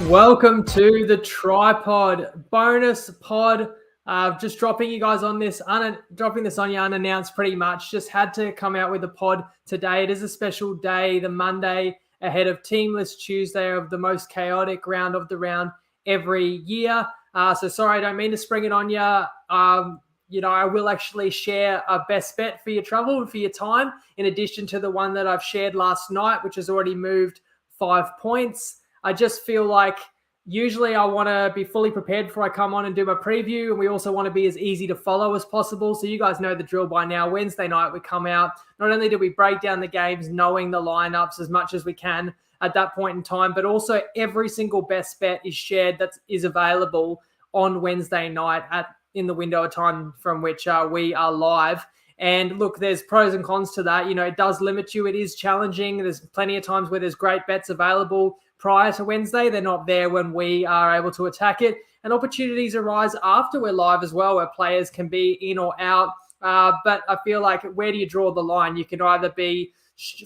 Welcome to the TryPod bonus pod. Just dropping you guys on this, dropping this on you unannounced pretty much. Just had to come out with a pod today. It is a special day, the Monday ahead of Teamless Tuesday of the most chaotic round of the round every year. So sorry, I don't mean to spring it on you. I will actually share a best bet for your travel and for your time, in addition to the one that I've shared last night, which has already moved 5 points. I just feel like usually I want to be fully prepared before I come on and do my preview. And we also want to be as easy to follow as possible. So you guys know the drill by now. Wednesday night we come out. Not only do we break down the games, knowing the lineups as much as we can at that point in time, but also every single best bet is shared that is available on Wednesday night in the window of time from which we are live. And look, there's pros and cons to that. It does limit you. It is challenging. There's plenty of times where there's great bets available prior to Wednesday. They're not there when we are able to attack it. And opportunities arise after we're live as well, where players can be in or out. But I feel like, where do you draw the line? You can either be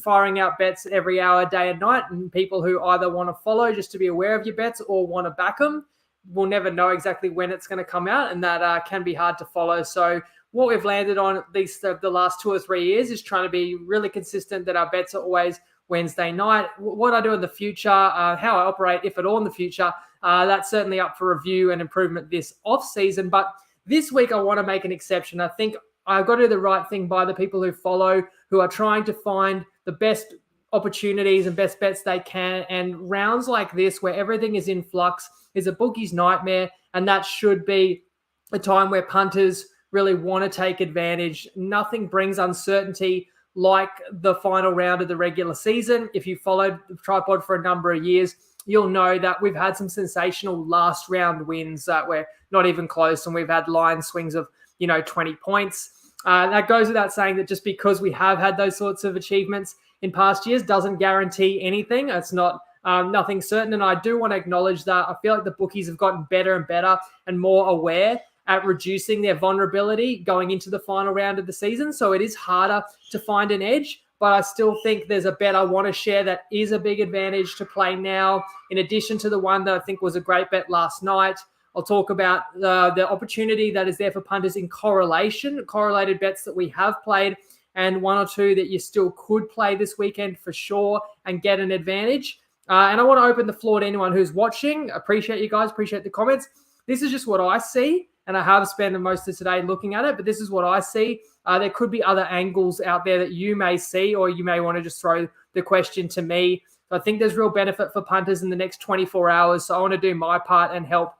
firing out bets every hour, day and night, and people who either want to follow just to be aware of your bets or want to back them will never know exactly when it's going to come out, and that can be hard to follow. So what we've landed on, at least the last 2 or 3 years, is trying to be really consistent that our bets are always Wednesday night. What I do in the future, how I operate, if at all in the future, that's certainly up for review and improvement this off season. But this week I want to make an exception. I think I've got to do the right thing by the people who follow, who are trying to find the best opportunities and best bets they can. And rounds like this, where everything is in flux, is a bookie's nightmare. And that should be a time where punters really want to take advantage. Nothing brings uncertainty like the final round of the regular season. If you followed the TryPod for a number of years, you'll know that we've had some sensational last round wins that were not even close, and we've had line swings of 20 points. That goes without saying that just because we have had those sorts of achievements in past years doesn't guarantee anything. It's not nothing certain, and I do want to acknowledge that I feel like the bookies have gotten better and better and more aware at reducing their vulnerability going into the final round of the season. So it is harder to find an edge, but I still think there's a bet I want to share that is a big advantage to play now, in addition to the one that I think was a great bet last night. I'll talk about the opportunity that is there for punters in correlated bets that we have played, and one or two that you still could play this weekend for sure and get an advantage. And I want to open the floor to anyone who's watching. Appreciate you guys, appreciate the comments. This is just what I see, and I have spent most of today looking at it, but this is what I see. There could be other angles out there that you may see, or you may want to just throw the question to me. So I think there's real benefit for punters in the next 24 hours. So I want to do my part and help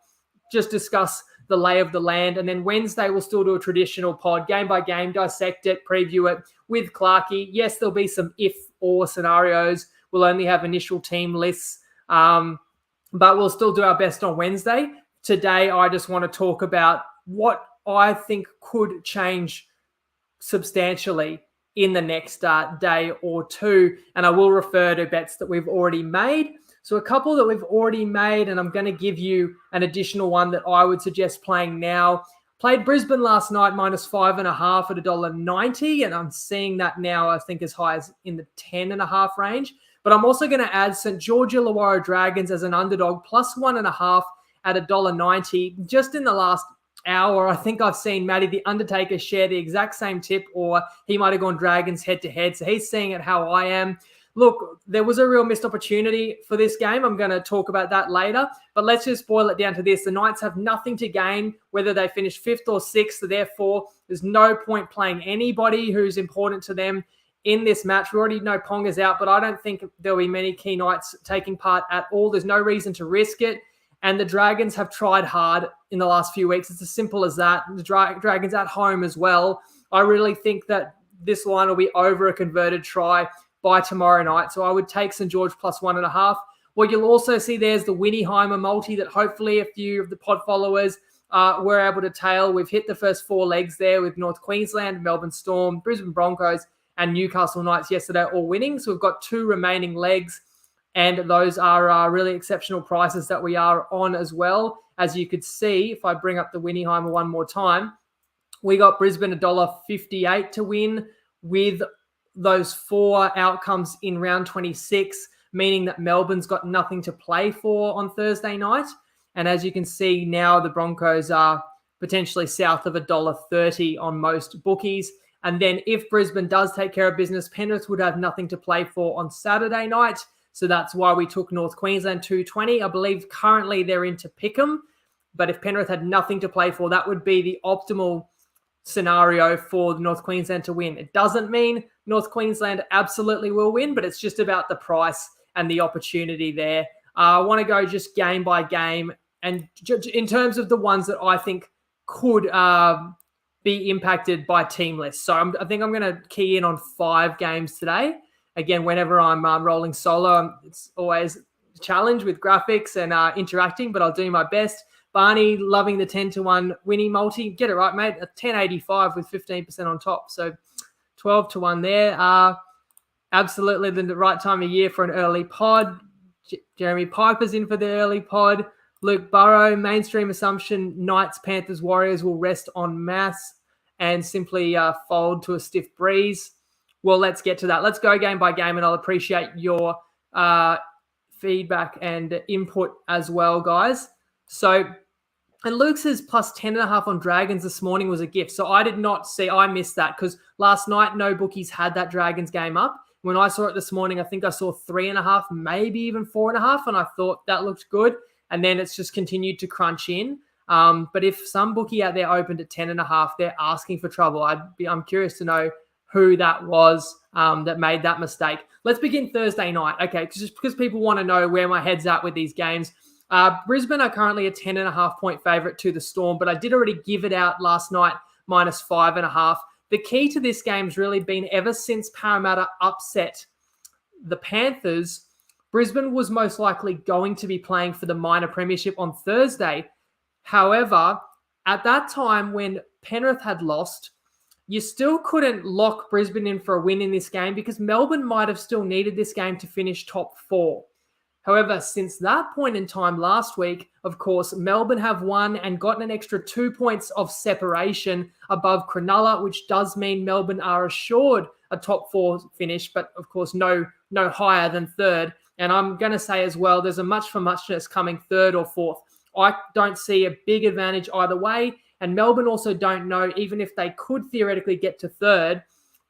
just discuss the lay of the land. And then Wednesday, we'll still do a traditional pod, game by game, dissect it, preview it with Clarkey. Yes, there'll be some if-or scenarios. We'll only have initial team lists, but we'll still do our best on Wednesday. Today, I just want to talk about what I think could change substantially in the next day or two. And I will refer to bets that we've already made. So a couple that we've already made, and I'm going to give you an additional one that I would suggest playing now. Played Brisbane last night, -5.5 at $1.90. And I'm seeing that now, I think, as high as in the 10.5 range. But I'm also going to add St. George Illawarra Dragons as an underdog, +1.5 at $1.90. Just in the last hour, I think I've seen Matty the Undertaker share the exact same tip, or he might have gone Dragons head-to-head. So he's seeing it how I am. Look, there was a real missed opportunity for this game. I'm going to talk about that later. But let's just boil it down to this. The Knights have nothing to gain, whether they finish 5th or 6th. So therefore, there's no point playing anybody who's important to them in this match. We already know Ponga's out, but I don't think there'll be many key Knights taking part at all. There's no reason to risk it. And the Dragons have tried hard in the last few weeks. It's as simple as that. The Dragons at home as well. I really think that this line will be over a converted try by tomorrow night. So I would take St. George +1.5. What you'll also see there's the Winny multi that hopefully a few of the pod followers were able to tail. We've hit the first 4 legs there with North Queensland, Melbourne Storm, Brisbane Broncos, and Newcastle Knights yesterday all winning. So we've got 2 remaining legs. And those are really exceptional prices that we are on as well. As you could see, if I bring up the Winnieheimer one more time, we got Brisbane $1.58 to win with those 4 outcomes in round 26. meaning that Melbourne's got nothing to play for on Thursday night. And as you can see now, the Broncos are potentially south of $1.30 on most bookies. And then if Brisbane does take care of business, Penrith would have nothing to play for on Saturday night. So that's why we took North Queensland 220. I believe currently they're into Pick'em. But if Penrith had nothing to play for, that would be the optimal scenario for North Queensland to win. It doesn't mean North Queensland absolutely will win, but it's just about the price and the opportunity there. I want to go just game by game. And in terms of the ones that I think could be impacted by team lists. So I think I'm going to key in on 5 games today. Again, whenever I'm rolling solo, it's always a challenge with graphics and interacting, but I'll do my best. Barney loving the 10-1 Winny multi. Get it right, mate. A 10.85 with 15% on top. So 12-1 there. Absolutely the right time of year for an early pod. Jeremy Piper's in for the early pod. Luke Burrow, mainstream assumption, Knights, Panthers, Warriors will rest en masse and simply fold to a stiff breeze. Well, let's get to that. Let's go game by game, and I'll appreciate your feedback and input as well, guys. So, and Luke says plus 10.5 on Dragons this morning was a gift. So I did not see, I missed that because last night no bookies had that Dragons game up. When I saw it this morning, I think I saw 3.5, maybe even 4.5, and I thought that looked good. And then it's just continued to crunch in. But if some bookie out there opened at 10.5, they're asking for trouble. I'm curious to know who that was that made that mistake. Let's begin Thursday night. Okay, just because people want to know where my head's at with these games. Brisbane are currently a 10.5 point favourite to the Storm, but I did already give it out last night, minus 5.5. The key to this game's really been ever since Parramatta upset the Panthers, Brisbane was most likely going to be playing for the minor premiership on Thursday. However, at that time when Penrith had lost, you still couldn't lock Brisbane in for a win in this game because Melbourne might have still needed this game to finish top 4. However, since that point in time last week, of course, Melbourne have won and gotten an extra 2 points of separation above Cronulla, which does mean Melbourne are assured a top 4 finish, but of course no higher than 3rd. And I'm going to say as well, there's a much for muchness coming 3rd or 4th. I don't see a big advantage either way. And Melbourne also don't know, even if they could theoretically get to 3rd,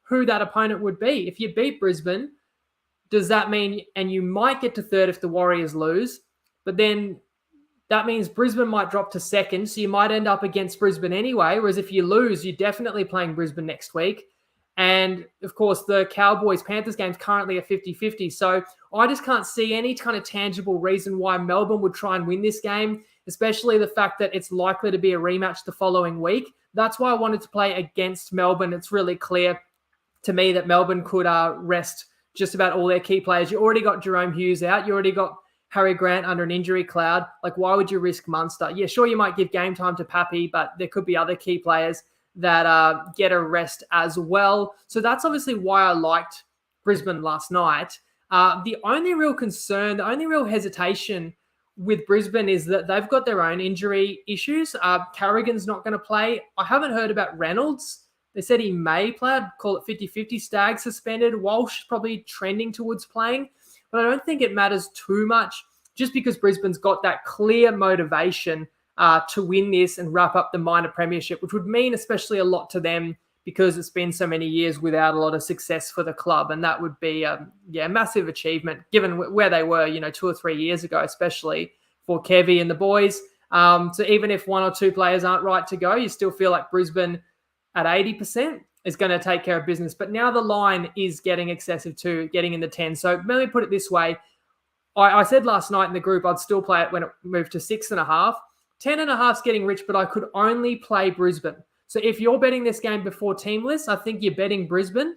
who that opponent would be. If you beat Brisbane, does that mean, and you might get to 3rd if the Warriors lose, but then that means Brisbane might drop to 2nd, so you might end up against Brisbane anyway, whereas if you lose, you're definitely playing Brisbane next week. And, of course, the Cowboys-Panthers game's currently a 50-50, so I just can't see any kind of tangible reason why Melbourne would try and win this game, especially the fact that it's likely to be a rematch the following week. That's why I wanted to play against Melbourne. It's really clear to me that Melbourne could rest just about all their key players. You already got Jerome Hughes out. You already got Harry Grant under an injury cloud. Like, why would you risk Munster? Yeah, sure, you might give game time to Pappy, but there could be other key players that get a rest as well. So that's obviously why I liked Brisbane last night. The only real concern, the only real hesitation with Brisbane is that they've got their own injury issues. Carrigan's not going to play. I haven't heard about Reynolds. They said he may play. I'd call it 50-50. Stagg suspended. Walsh probably trending towards playing. But I don't think it matters too much just because Brisbane's got that clear motivation to win this and wrap up the minor premiership, which would mean especially a lot to them because it's been so many years without a lot of success for the club. And that would be a massive achievement given where they were, 2 or 3 years ago, especially for Kevy and the boys. So even if 1 or 2 players aren't right to go, you still feel like Brisbane at 80% is going to take care of business. But now the line is getting excessive too, getting in the 10. So let me put it this way. I said last night in the group I'd still play it when it moved to 6.5. 10.5 is getting rich, but I could only play Brisbane. So if you're betting this game before team lists, I think you're betting Brisbane.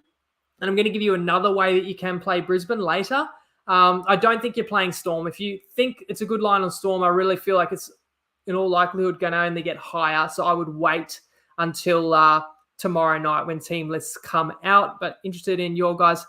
And I'm going to give you another way that you can play Brisbane later. I don't think you're playing Storm. If you think it's a good line on Storm, I really feel like it's in all likelihood going to only get higher. So I would wait until tomorrow night when team lists come out. But interested in your guys'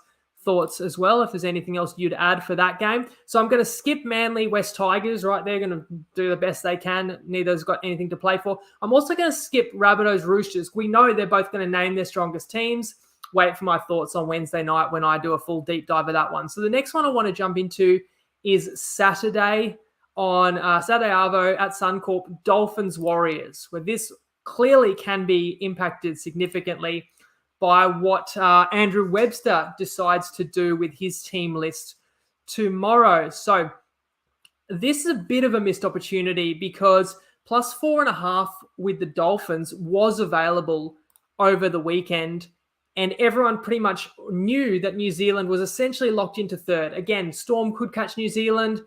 thoughts as well, if there's anything else you'd add for that game. So I'm going to skip Manly West Tigers, right? They're going to do the best they can. Neither's got anything to play for. I'm also going to skip Rabbitohs Roosters. We know they're both going to name their strongest teams. wait for my thoughts on Wednesday night when I do a full deep dive of that one. So the next one I want to jump into is Saturday on Saturday Arvo at Suncorp, Dolphins Warriors, where this clearly can be impacted significantly by what Andrew Webster decides to do with his team list tomorrow. So this is a bit of a missed opportunity because plus 4.5 with the Dolphins was available over the weekend, and everyone pretty much knew that New Zealand was essentially locked into third. Again, Storm could catch New Zealand.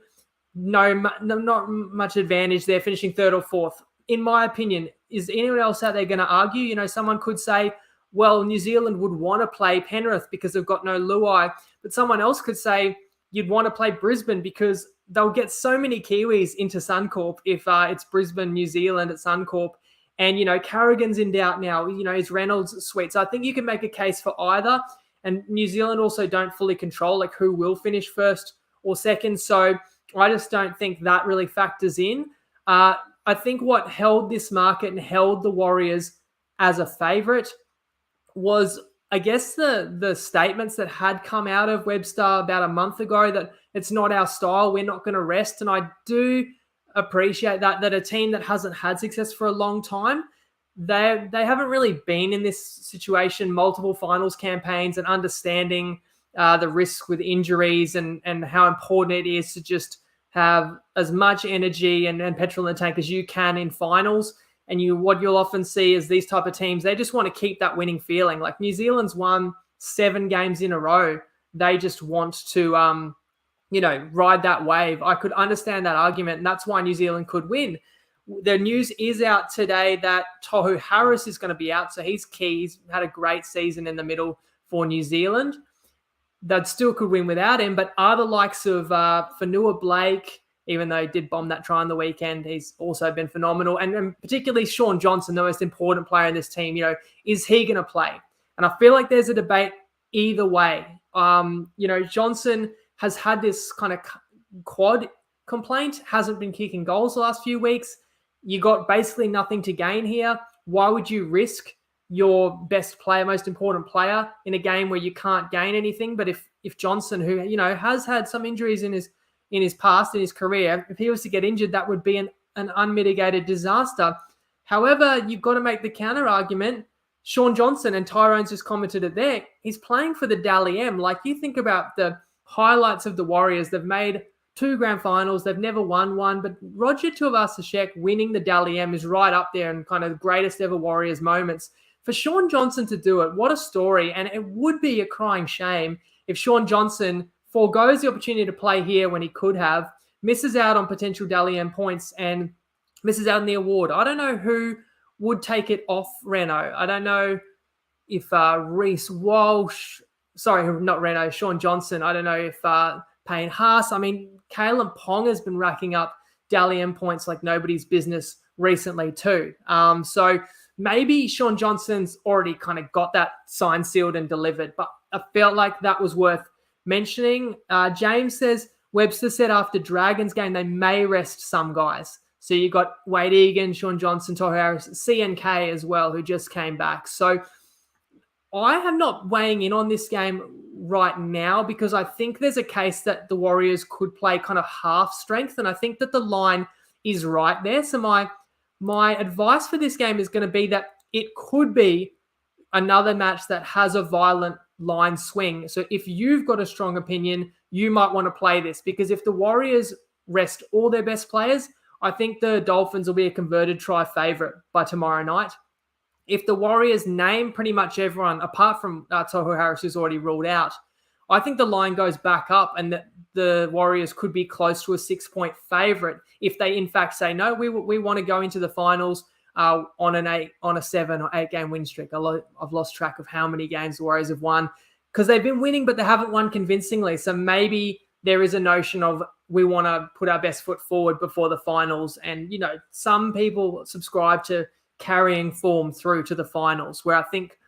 No, not much advantage there, finishing third or fourth. In my opinion, is anyone else out there going to argue? You know, someone could say, well, New Zealand would want to play Penrith because they've got no Luai. But someone else could say you'd want to play Brisbane because they'll get so many Kiwis into Suncorp if it's Brisbane, New Zealand at Suncorp. And, you know, Carrigan's in doubt now. You know, is Reynolds sweet? So I think you can make a case for either. And New Zealand also don't fully control, like, who will finish first or second. So I just don't think that really factors in. I think what held this market and held the Warriors as a favourite was, I guess, the statements that had come out of Webster about a month ago that it's not our style, we're not going to rest. And I do appreciate that a team that hasn't had success for a long time, they haven't really been in this situation, multiple finals campaigns, and understanding the risks with injuries and how important it is to just have as much energy and petrol in the tank as you can in finals. And what you'll often see is these type of teams, they just want to keep that winning feeling. Like New Zealand's won 7 games in a row. They just want to, ride that wave. I could understand that argument, and that's why New Zealand could win. The news is out today that Tohu Harris is going to be out, so he's key. He's had a great season in the middle for New Zealand. That still could win without him, but are the likes of Fanua Blake, even though he did bomb that try on the weekend, he's also been phenomenal. And particularly Sean Johnson, the most important player in this team, is he going to play? And I feel like there's a debate either way. Johnson has had this kind of quad complaint, hasn't been kicking goals the last few weeks. You got basically nothing to gain here. Why would you risk your best player, most important player in a game where you can't gain anything? But if Johnson, who, has had some injuries in his past, in his career, if he was to get injured, that would be an unmitigated disaster. However, you've got to make the counter argument. Sean Johnson, and Tyrone's just commented it there, he's playing for the Dally M. Like, you think about the highlights of the Warriors. They've made 2 grand finals. They've never won one. But Roger Tuivasa-Sheck winning the Dally M is right up there in kind of the greatest ever Warriors moments. For Sean Johnson to do it, what a story. And it would be a crying shame if Sean Johnson forgoes the opportunity to play here when he could have, misses out on potential Dally M points, and misses out on the award. I don't know who would take it off Reno. I don't know if Reece Walsh, not Reno, Sean Johnson. I don't know if Payne Haas. I mean, Kalen Pong has been racking up Dally M points like nobody's business recently too. So maybe Sean Johnson's already kind of got that signed, sealed, and delivered, but I felt like that was worth mentioning. James says Webster said after Dragons game they may rest some guys. So you got Wade Egan, Sean Johnson, Tohu Harris, CNK as well, who just came back. So I am not weighing in on this game right now because I think there's a case that the Warriors could play kind of half strength, and I think that the line is right there. So my advice for this game is going to be that it could be another match that has a violent line swing. So if you've got a strong opinion, you might want to play this, because if the Warriors rest all their best players, I think the Dolphins will be a converted try favorite by tomorrow night. If the Warriors name pretty much everyone, apart from Tohu Harris, who's already ruled out, I think the line goes back up and that the Warriors could be close to a 6-point favorite if they in fact say, no, we want to go into the finals on a 7 or 8 game win streak. I've lost track of how many games the Warriors have won because they've been winning, but they haven't won convincingly. So maybe there is a notion of we want to put our best foot forward before the finals. And, some people subscribe to carrying form through to the finals, where I think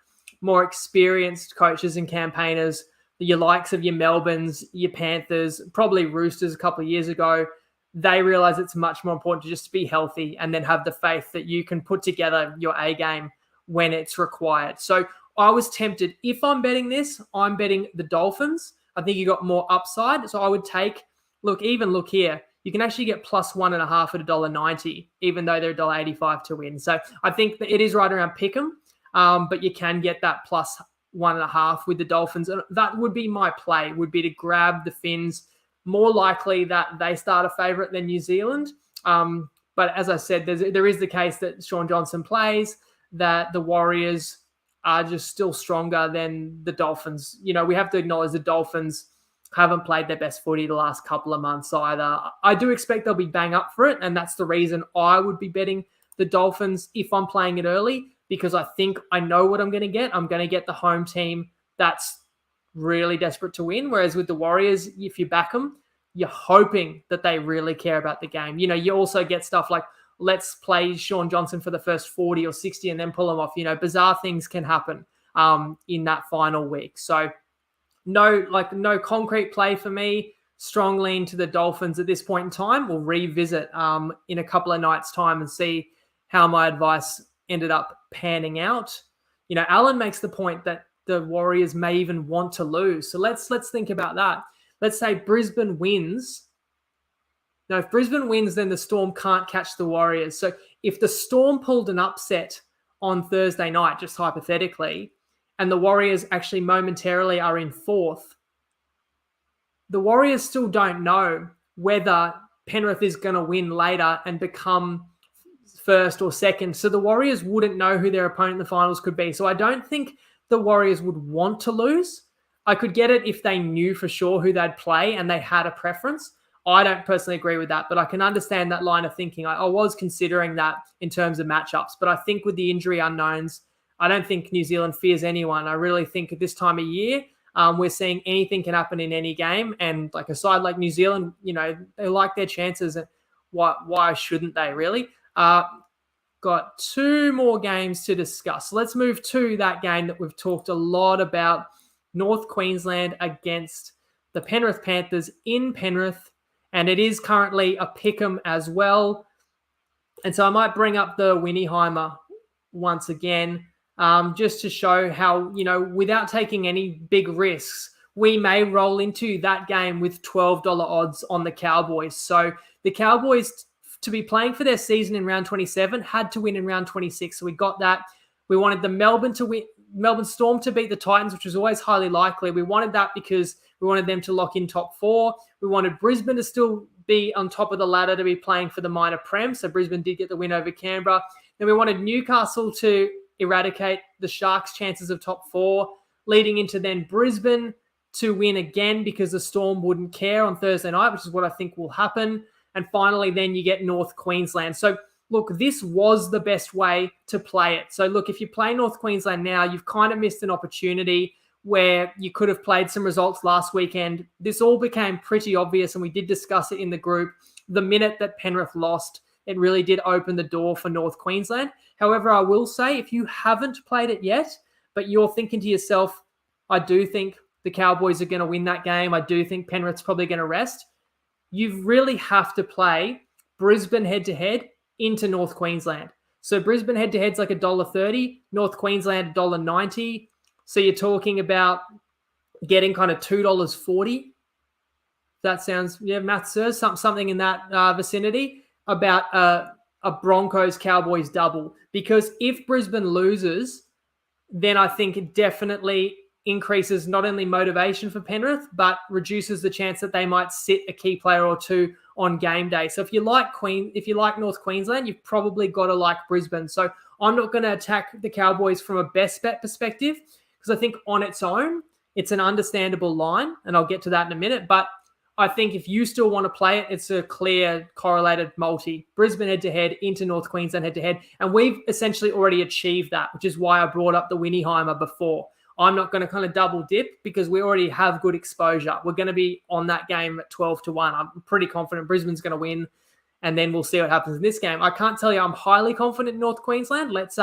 more experienced coaches and campaigners, your likes of your Melbournes, your Panthers, probably Roosters a couple of years ago, they realize it's much more important to just be healthy and then have the faith that you can put together your A game when it's required. So I was tempted. If I'm betting this, I'm betting the Dolphins. I think you got more upside. So I would take, look here. You can actually get plus 1.5 at $1.90, even though they're $1.85 to win. So I think that it is right around pick'em, but you can get that plus 1.5 with the Dolphins. And that would be my play, would be to grab the Finns. More likely that they start a favourite than New Zealand. But as I said, there is the case that Sean Johnson plays, that the Warriors are just still stronger than the Dolphins. You know, we have to acknowledge the Dolphins haven't played their best footy the last couple of months either. I do expect they'll be bang up for it, and that's the reason I would be betting the Dolphins if I'm playing it early, because I think I know what I'm going to get. I'm going to get the home team that's really desperate to win, whereas with the Warriors, if you back them, you're hoping that they really care about the game. You know, you also get stuff like, let's play Sean Johnson for the first 40 or 60 and then pull him off. You know, bizarre things can happen in that final week. So no concrete play for me. Strong lean to the Dolphins at this point in time. We'll revisit in a couple of nights' time and see how my advice ended up panning out. You know, Alan makes the point that the Warriors may even want to lose. So let's think about that. Let's say Brisbane wins. Now, if Brisbane wins, then the Storm can't catch the Warriors. So if the Storm pulled an upset on Thursday night, just hypothetically, and the Warriors actually momentarily are in fourth, the Warriors still don't know whether Penrith is going to win later and become first or second. So the Warriors wouldn't know who their opponent in the finals could be. So I don't think the Warriors would want to lose. I could get it if they knew for sure who they'd play and they had a preference. I don't personally agree with that, but I can understand that line of thinking. I was considering that in terms of matchups, but I think with the injury unknowns, I don't think New Zealand fears anyone. I really think at this time of year, we're seeing anything can happen in any game. And like a side like New Zealand, you know, they like their chances. And why shouldn't they really? Got two more games to discuss. So let's move to that game that we've talked a lot about, North Queensland against the Penrith Panthers in Penrith. And it is currently a pick'em as well. And so I might bring up the Winnieheimer once again, just to show how, you know, without taking any big risks, we may roll into that game with $12 odds on the Cowboys. So the Cowboys, to be playing for their season in round 27, had to win in round 26. So we got that. We wanted the Melbourne Storm to beat the Titans, which was always highly likely. We wanted that because we wanted them to lock in top 4. We wanted Brisbane to still be on top of the ladder to be playing for the minor prem. So Brisbane did get the win over Canberra. Then we wanted Newcastle to eradicate the Sharks' chances of top 4, leading into then Brisbane to win again because the Storm wouldn't care on Thursday night, which is what I think will happen. And finally, then you get North Queensland. So look, this was the best way to play it. So look, if you play North Queensland now, you've kind of missed an opportunity where you could have played some results last weekend. This all became pretty obvious, and we did discuss it in the group. The minute that Penrith lost, it really did open the door for North Queensland. However, I will say, if you haven't played it yet, but you're thinking to yourself, I do think the Cowboys are going to win that game, I do think Penrith's probably going to rest, you really have to play Brisbane head-to-head into North Queensland. So Brisbane head-to-head's like $1.30, North Queensland $1.90. So you're talking about getting kind of $2.40. That sounds, math says something in that vicinity, about a Broncos-Cowboys double. Because if Brisbane loses, then I think it definitely increases not only motivation for Penrith, but reduces the chance that they might sit a key player or two on game day. So if you like North Queensland, you've probably got to like Brisbane. So I'm not going to attack the Cowboys from a best bet perspective, because I think on its own, it's an understandable line, and I'll get to that in a minute. But I think if you still want to play it, it's a clear correlated multi. Brisbane head-to-head into North Queensland head-to-head. And we've essentially already achieved that, which is why I brought up the Winnieheimer before. I'm not going to kind of double dip because we already have good exposure. We're going to be on that game at 12-1. I'm pretty confident Brisbane's going to win, and then we'll see what happens in this game. I can't tell you I'm highly confident in North Queensland. Let's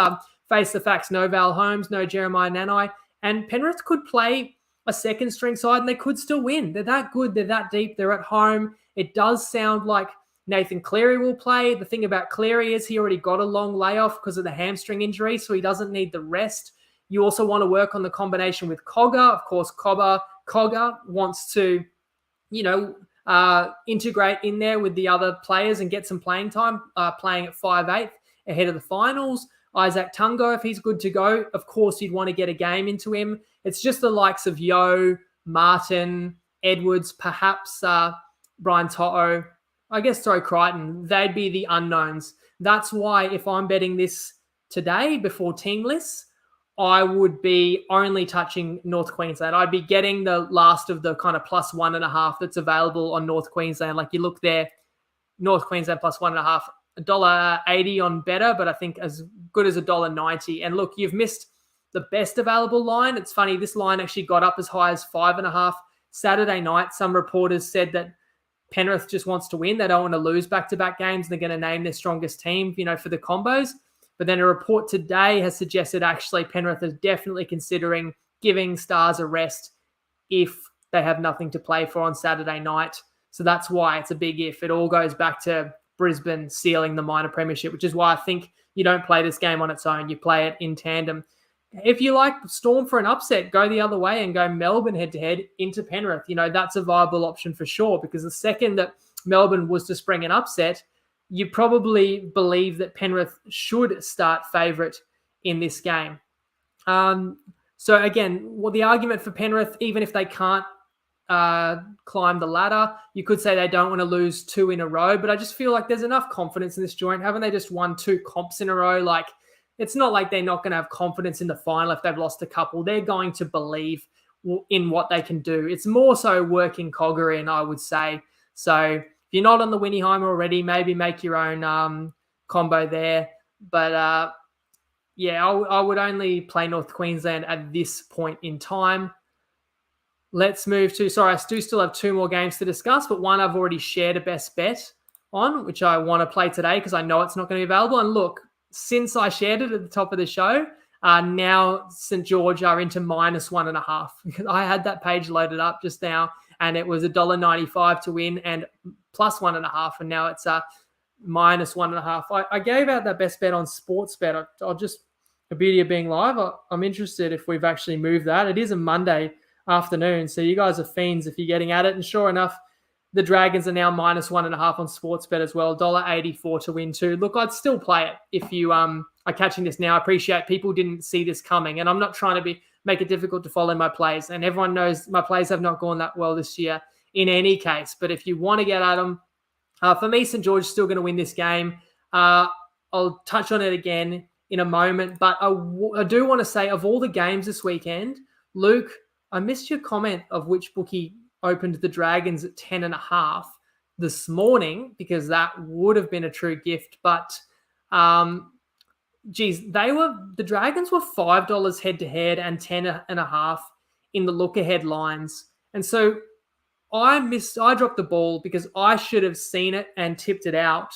face the facts. No Val Holmes, no Jeremiah Nanai. And Penrith could play a second string side and they could still win. They're that good. They're that deep. They're at home. It does sound like Nathan Cleary will play. The thing about Cleary is he already got a long layoff because of the hamstring injury, so he doesn't need the rest. You also want to work on the combination with Cogger. Of course, Cogger wants to, integrate in there with the other players and get some playing time, playing at 5'8" ahead of the finals. Isaac Tungo, if he's good to go, of course you'd want to get a game into him. It's just the likes of Yo, Martin, Edwards, perhaps Brian To'o, Crichton. They'd be the unknowns. That's why if I'm betting this today before team lists, I would be only touching North Queensland. I'd be getting the last of the kind of +1.5 that's available on North Queensland. Like you look there, North Queensland +1.5, $1.80 on better, but I think as good as $1.90. And look, you've missed the best available line. It's funny, this line actually got up as high as 5.5 Saturday night. Some reporters said that Penrith just wants to win. They don't want to lose back-to-back games. They're going to name their strongest team, for the combos. But then a report today has suggested actually Penrith is definitely considering giving Stars a rest if they have nothing to play for on Saturday night. So that's why it's a big if. It all goes back to Brisbane sealing the minor premiership, which is why I think you don't play this game on its own. You play it in tandem. If you like Storm for an upset, go the other way and go Melbourne head-to-head into Penrith. That's a viable option for sure, because the second that Melbourne was to spring an upset, you probably believe that Penrith should start favourite in this game. So again, the argument for Penrith, even if they can't climb the ladder, you could say they don't want to lose 2 in a row, but I just feel like there's enough confidence in this joint. Haven't they just won 2 comps in a row? Like, it's not like they're not going to have confidence in the final if they've lost a couple. They're going to believe in what they can do. It's more so working Cogger in, I would say. So if you're not on the Winnie-Heimer already, maybe make your own combo there. But I would only play North Queensland at this point in time. Let's move to, I do still have 2 more games to discuss, but one I've already shared a best bet on, which I want to play today because I know it's not going to be available. And look, since I shared it at the top of the show, now St. George are into -1.5. Because I had that page loaded up just now, and it was $1.95 to win and +1.5, and now it's -1.5. I gave out that best bet on Sportsbet. I'll just, the beauty of being live, I'm interested if we've actually moved that. It is a Monday afternoon, so you guys are fiends if you're getting at it. And sure enough, the Dragons are now -1.5 on Sportsbet as well, $1.84 to win too. Look, I'd still play it if you are catching this now. I appreciate people didn't see this coming, and I'm not trying to make it difficult to follow my plays. And everyone knows my plays have not gone that well this year in any case. But if you want to get at them, for me, St. George is still going to win this game. I'll touch on it again in a moment, but I do want to say, of all the games this weekend, Luke, I missed your comment of which bookie opened the Dragons at 10.5 this morning, because that would have been a true gift. But the Dragons were $5 head to head and 10.5 in the look ahead lines. And so I dropped the ball because I should have seen it and tipped it out.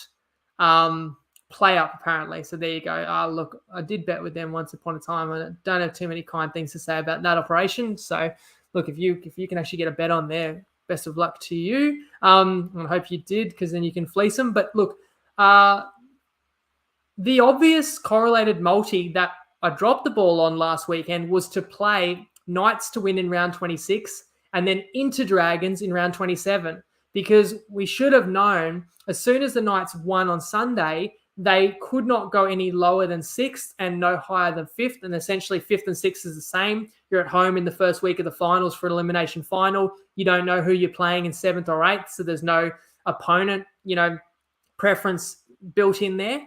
Play up apparently. So there you go. Look, I did bet with them once upon a time. I don't have too many kind things to say about that operation. So look, if you can actually get a bet on there, best of luck to you. I hope you did, because then you can fleece them. But look, the obvious correlated multi that I dropped the ball on last weekend was to play Knights to win in round 26 and then into Dragons in round 27, because we should have known as soon as the Knights won on Sunday, they could not go any lower than 6th and no higher than 5th. And essentially 5th and 6th is the same. You're at home in the first week of the finals for an elimination final. You don't know who you're playing in 7th or 8th. So there's no opponent, preference built in there.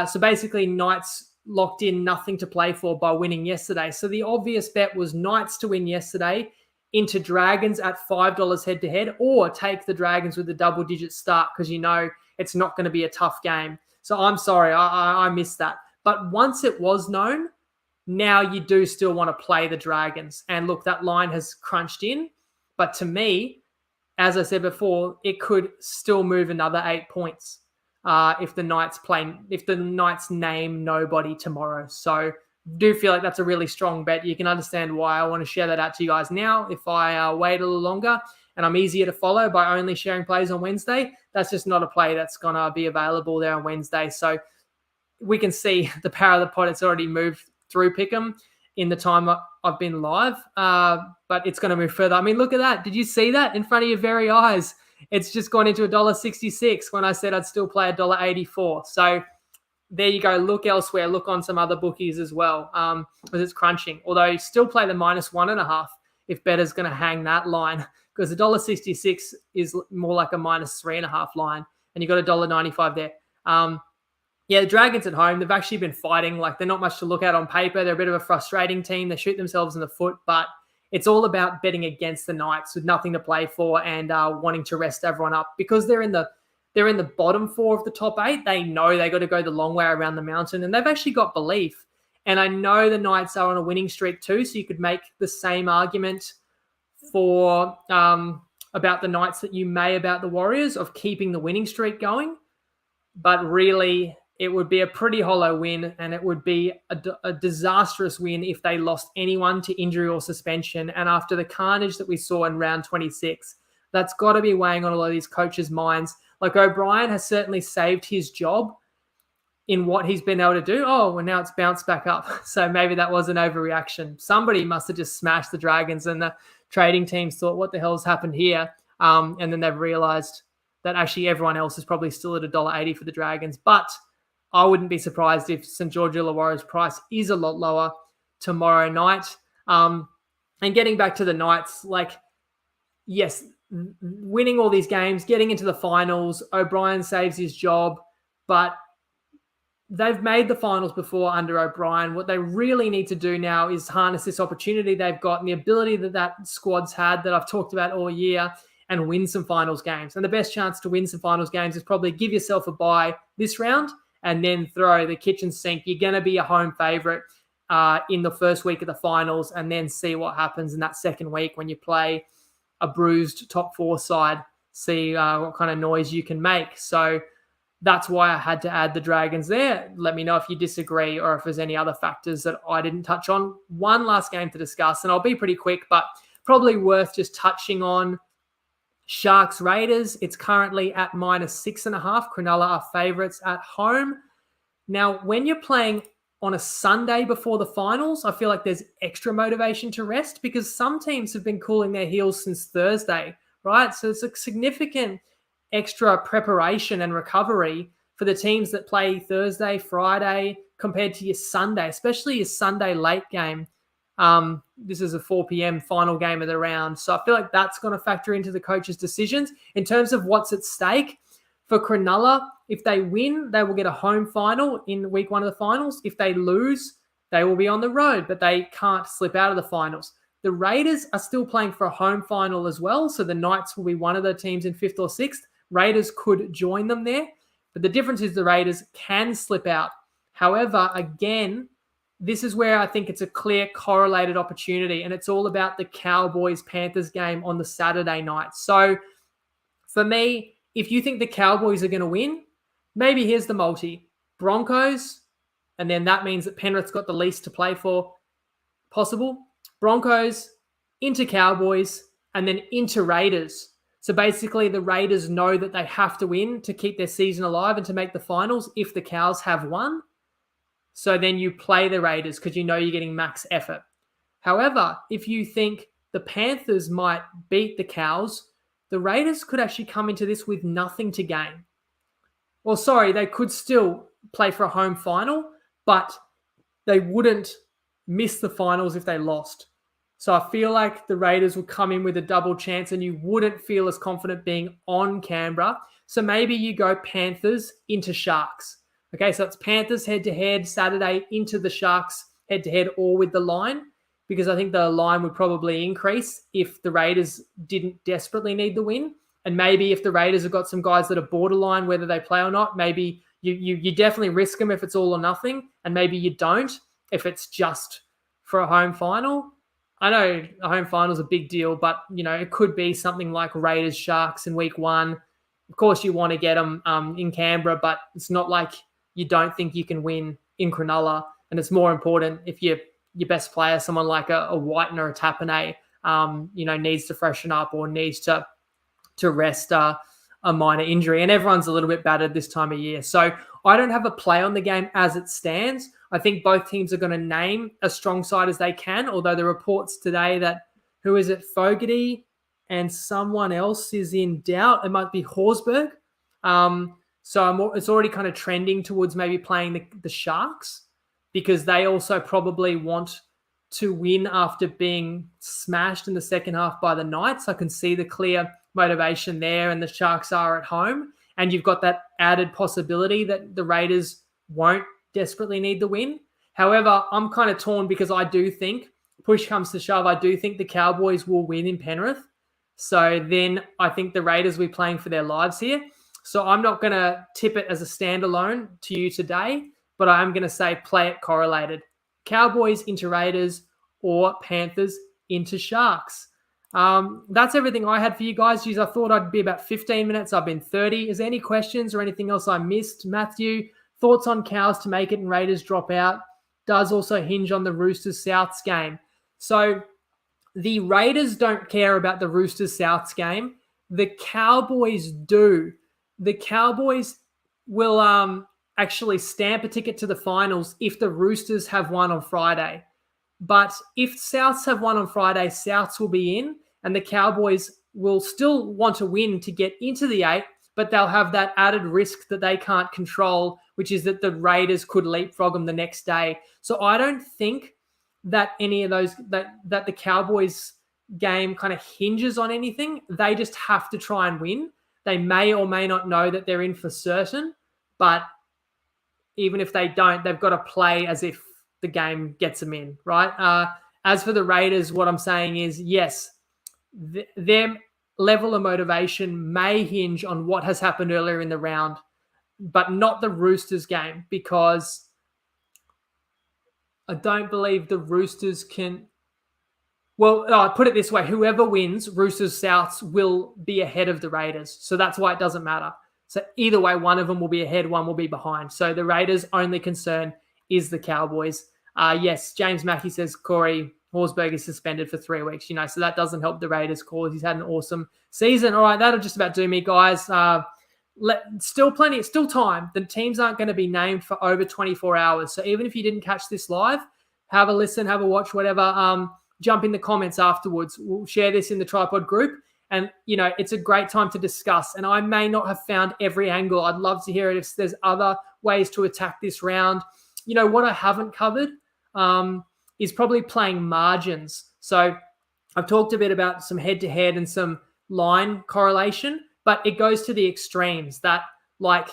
So basically Knights locked in nothing to play for by winning yesterday. So the obvious bet was Knights to win yesterday into Dragons at $5 head to head, or take the Dragons with a double-digit start, because it's not going to be a tough game. So I'm sorry, I missed that. But once it was known, now you do still want to play the Dragons. And look, that line has crunched in. But to me, as I said before, it could still move another 8 points if the Knights name nobody tomorrow. So do feel like that's a really strong bet. You can understand why I want to share that out to you guys now. If I wait a little longer and I'm easier to follow by only sharing plays on Wednesday, that's just not a play that's going to be available there on Wednesday. So we can see the power of the pot. It's already moved through Pick'em. in the time I've been live, but it's going to move further. I mean, look at that. Did you see that in front of your very eyes? It's just gone into $1.66 when I said I'd still play $1.84. So there you go. Look elsewhere. Look on some other bookies as well, because it's crunching. Although you still play the -1.5 if better's going to hang that line, because $1.66 is more like a -3.5 line, and you've got $1.95 there. Yeah, the Dragons at home, they've actually been fighting. Like, they're not much to look at on paper. They're a bit of a frustrating team. They shoot themselves in the foot, but it's all about betting against the Knights with nothing to play for and wanting to rest everyone up, because they're in the bottom 4 of the top 8. They know they got to go the long way around the mountain, and they've actually got belief. And I know the Knights are on a winning streak too, so you could make the same argument for about the Knights that you may about the Warriors of keeping the winning streak going. But really, it would be a pretty hollow win, and it would be a disastrous win if they lost anyone to injury or suspension. And after the carnage that we saw in round 26, that's got to be weighing on a lot of these coaches' minds. Like, O'Brien has certainly saved his job in what he's been able to do. Oh, well, now it's bounced back up. So maybe that was an overreaction. Somebody must have just smashed the Dragons, and the trading teams thought, what the hell's happened here? And then they've realized that actually everyone else is probably still at $1.80 for the Dragons. But I wouldn't be surprised if St. George Illawarra's price is a lot lower tomorrow night. And getting back to the Knights, like, yes, winning all these games, getting into the finals, O'Brien saves his job, but they've made the finals before under O'Brien. What they really need to do now is harness this opportunity they've got and the ability that squad's had that I've talked about all year, and win some finals games. And the best chance to win some finals games is probably give yourself a bye this round and then throw the kitchen sink. You're going to be a home favourite in the first week of the finals, and then see what happens in that second week when you play a bruised top 4 side, see what kind of noise you can make. So that's why I had to add the Dragons there. Let me know if you disagree or if there's any other factors that I didn't touch on. One last game to discuss, and I'll be pretty quick, but probably worth just touching on. Sharks Raiders, it's currently at -6.5. Cronulla are favourites at home. Now, when you're playing on a Sunday before the finals, I feel like there's extra motivation to rest, because some teams have been cooling their heels since Thursday, right? So it's a significant extra preparation and recovery for the teams that play Thursday, Friday, compared to your Sunday, especially your Sunday late game. This is a 4 p.m. final game of the round. So I feel like that's going to factor into the coach's decisions. In terms of what's at stake for Cronulla, if they win, they will get a home final in week 1 of the finals. If they lose, they will be on the road, but they can't slip out of the finals. The Raiders are still playing for a home final as well. So the Knights will be one of the teams in 5th or 6th. Raiders could join them there. But the difference is the Raiders can slip out. However, again, this is where I think it's a clear correlated opportunity, and it's all about the Cowboys-Panthers game on the Saturday night. So for me, if you think the Cowboys are going to win, maybe here's the multi. Broncos, and then that means that Penrith's got the least to play for possible. Broncos into Cowboys and then into Raiders. So basically the Raiders know that they have to win to keep their season alive and to make the finals if the Cows have won. So then you play the Raiders because you know you're getting max effort. However, if you think the Panthers might beat the Cows, the Raiders could actually come into this with nothing to gain. Well, sorry, they could still play for a home final, but they wouldn't miss the finals if they lost. So I feel like the Raiders will come in with a double chance, and you wouldn't feel as confident being on Canberra. So maybe you go Panthers into Sharks. Okay, so it's Panthers head-to-head Saturday into the Sharks head-to-head, or with the line, because I think the line would probably increase if the Raiders didn't desperately need the win. And maybe if the Raiders have got some guys that are borderline whether they play or not, maybe you definitely risk them if it's all or nothing, and maybe you don't if it's just for a home final. I know a home final is a big deal, but it could be something like Raiders Sharks in week 1. Of course, you want to get them in Canberra, but it's not like you don't think you can win in Cronulla. And it's more important if your best player, someone like a Whiten or a Tapine, needs to freshen up or needs to rest a minor injury. And everyone's a little bit battered this time of year. So I don't have a play on the game as it stands. I think both teams are going to name a strong side as they can, although the reports today that, who is it, Fogarty and someone else is in doubt. It might be Horsburgh. So it's already kind of trending towards maybe playing the Sharks, because they also probably want to win after being smashed in the second half by the Knights. I can see the clear motivation there, and the Sharks are at home. And you've got that added possibility that the Raiders won't desperately need the win. However, I'm kind of torn, because I do think, push comes to shove, I do think the Cowboys will win in Penrith. So then I think the Raiders will be playing for their lives here. So I'm not going to tip it as a standalone to you today, but I'm going to say play it correlated. Cowboys into Raiders or Panthers into Sharks. That's everything I had for you guys. I thought I'd be about 15 minutes. I've been 30. Is there any questions or anything else I missed? Matthew, thoughts on Cows to make it and Raiders drop out? Does also hinge on the Roosters Souths game. So the Raiders don't care about the Roosters Souths game. The Cowboys do. The Cowboys will actually stamp a ticket to the finals if the Roosters have won on Friday. But if Souths have won on Friday, Souths will be in, and the Cowboys will still want to win to get into the 8, but they'll have that added risk that they can't control, which is that the Raiders could leapfrog them the next day. So I don't think that any of those, that the Cowboys game kind of hinges on anything. They just have to try and win. They may or may not know that they're in for certain, but even if they don't, they've got to play as if the game gets them in, right? As for the Raiders, what I'm saying is, yes, their level of motivation may hinge on what has happened earlier in the round, but not the Roosters game, because I don't believe the Roosters can... Well, I'll put it this way. Whoever wins, Roosters Souths will be ahead of the Raiders. So that's why it doesn't matter. So either way, one of them will be ahead, one will be behind. So the Raiders' only concern is the Cowboys. Yes, James Mackey says Corey Horsburgh is suspended for 3 weeks, so that doesn't help the Raiders' cause. He's had an awesome season. All right, that'll just about do me, guys. Still time. The teams aren't going to be named for over 24 hours. So even if you didn't catch this live, have a listen, have a watch, whatever. Jump in the comments afterwards. We'll share this in the TryPod group. And, it's a great time to discuss. And I may not have found every angle. I'd love to hear it if there's other ways to attack this round. What I haven't covered is probably playing margins. So I've talked a bit about some head-to-head and some line correlation, but it goes to the extremes that, like,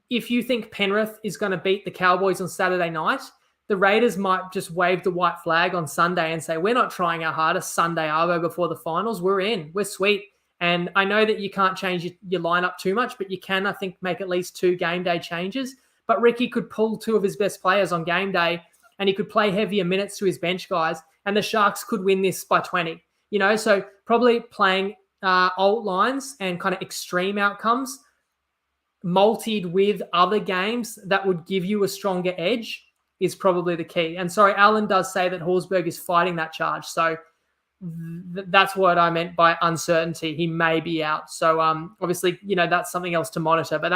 if you think Penrith is going to beat the Cowboys on Saturday night, the Raiders might just wave the white flag on Sunday and say, we're not trying our hardest Sunday arvo before the finals. We're in. We're sweet. And I know that you can't change your lineup too much, but you can, I think, make at least 2 game day changes. But Ricky could pull 2 of his best players on game day, and he could play heavier minutes to his bench guys, and the Sharks could win this by 20. So probably playing alt lines and kind of extreme outcomes multied with other games that would give you a stronger edge is probably the key. And sorry, Alan does say that Horsburgh is fighting that charge. So that's what I meant by uncertainty. He may be out. So obviously, that's something else to monitor, but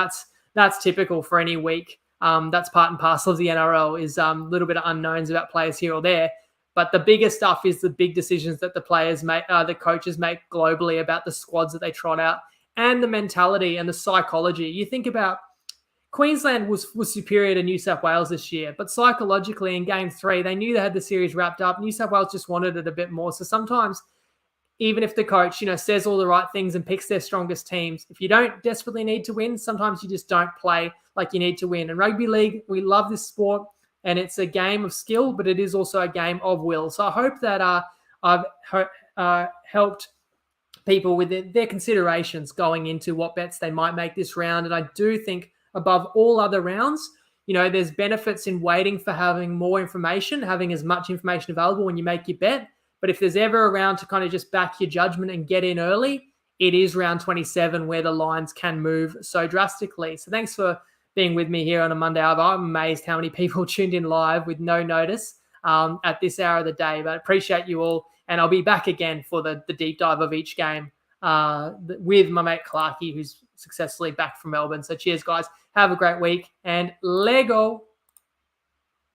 that's typical for any week. That's part and parcel of the NRL, is a little bit of unknowns about players here or there. But the bigger stuff is the big decisions that the players make, the coaches make globally about the squads that they trot out, and the mentality and the psychology. You think about Queensland was superior to New South Wales this year, but psychologically in Game 3, they knew they had the series wrapped up. New South Wales just wanted it a bit more. So sometimes, even if the coach, says all the right things and picks their strongest teams, if you don't desperately need to win, sometimes you just don't play like you need to win. And rugby league, we love this sport, and it's a game of skill, but it is also a game of will. So I hope that I've helped people with their considerations going into what bets they might make this round. And I do think, above all other rounds, there's benefits in waiting for having more information, having as much information available when you make your bet. But if there's ever a round to kind of just back your judgment and get in early, it is round 27 where the lines can move so drastically. So thanks for being with me here on a Monday. I'm amazed how many people tuned in live with no notice at this hour of the day. But I appreciate you all. And I'll be back again for the deep dive of each game with my mate Clarkey, who's successfully back from Melbourne. So cheers, guys. Have a great week, and Lego.